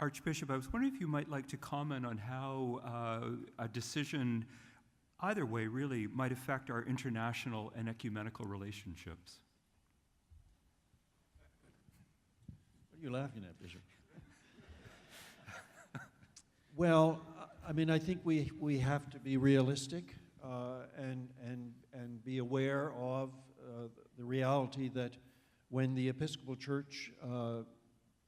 Archbishop, I was wondering if you might like to comment on how a decision, either way really, might affect our international and ecumenical relationships. What are you laughing at, Bishop? Well, I mean, I think we have to be realistic and be aware of the reality that when the Episcopal Church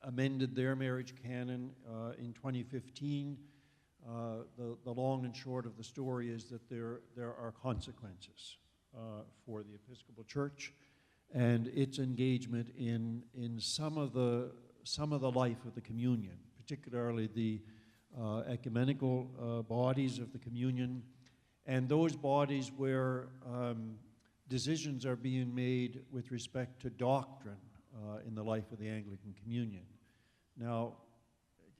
amended their marriage canon in 2015, the long and short of the story is that there are consequences for the Episcopal Church and its engagement in some of the life of the communion, particularly the ecumenical bodies of the communion, and those bodies where decisions are being made with respect to doctrine in the life of the Anglican communion. Now,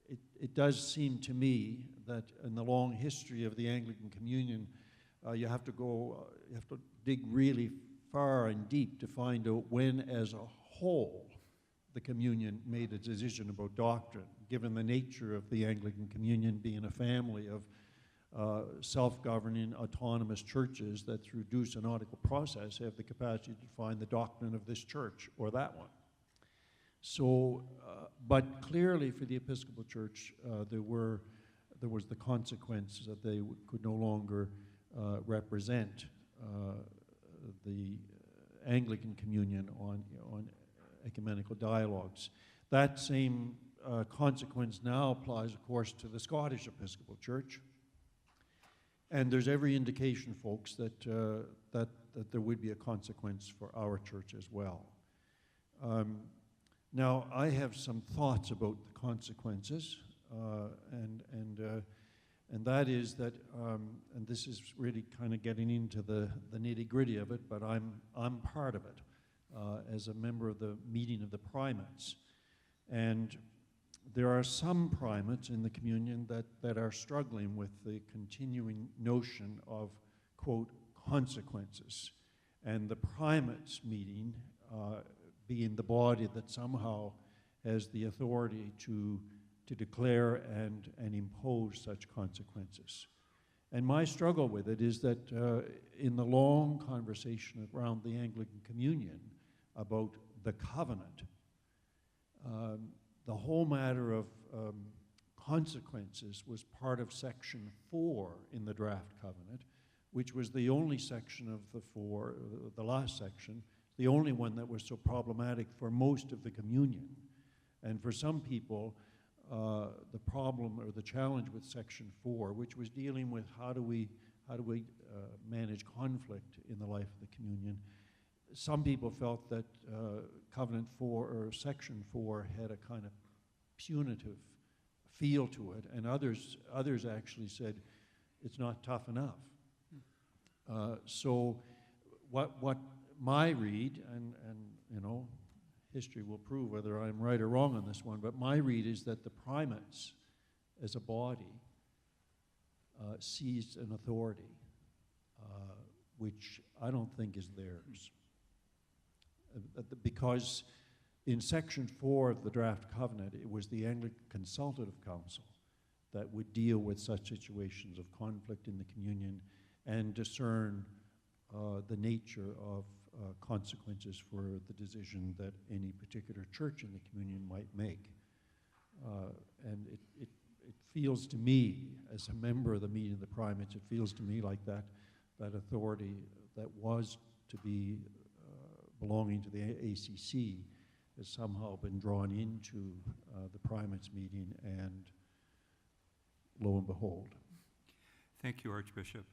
it does seem to me that in the long history of the Anglican communion, you have to dig really far and deep to find out when, as a whole, the communion made a decision about doctrine, given the nature of the Anglican communion being a family of self-governing autonomous churches that through due synodical process have the capacity to define the doctrine of this church or that one. So, but clearly for the Episcopal Church, there was the consequence that they could no longer represent the Anglican communion on ecumenical dialogues. That same consequence now applies, of course, to the Scottish Episcopal Church. And there's every indication, folks, that there would be a consequence for our church as well. Now, I have some thoughts about the consequences, and that is that, and this is really kind of getting into the nitty-gritty of it, but I'm part of it as a member of the meeting of the primates. And there are some primates in the communion that are struggling with the continuing notion of, quote, consequences. And the primates meeting being the body that somehow has the authority to declare and impose such consequences. And my struggle with it is that in the long conversation around the Anglican communion about the covenant, the whole matter of consequences was part of section 4 in the draft covenant, which was the only section of the 4, the last section, the only one that was so problematic for most of the communion. And for some people, the problem or the challenge with section 4, which was dealing with how do we manage conflict in the life of the communion, some people felt that Covenant 4 or Section 4 had a kind of punitive feel to it, and others actually said it's not tough enough. So what my read, and you know, history will prove whether I'm right or wrong on this one, but my read is that the primates as a body seized an authority which I don't think is theirs. Because in Section 4 of the draft covenant, it was the Anglican Consultative Council that would deal with such situations of conflict in the communion and discern the nature of consequences for the decision that any particular church in the communion might make. And it feels to me, as a member of the meeting of the primates, it feels to me like that authority that was to be belonging to the ACC has somehow been drawn into the primates meeting, and lo and behold. Thank you, Archbishop.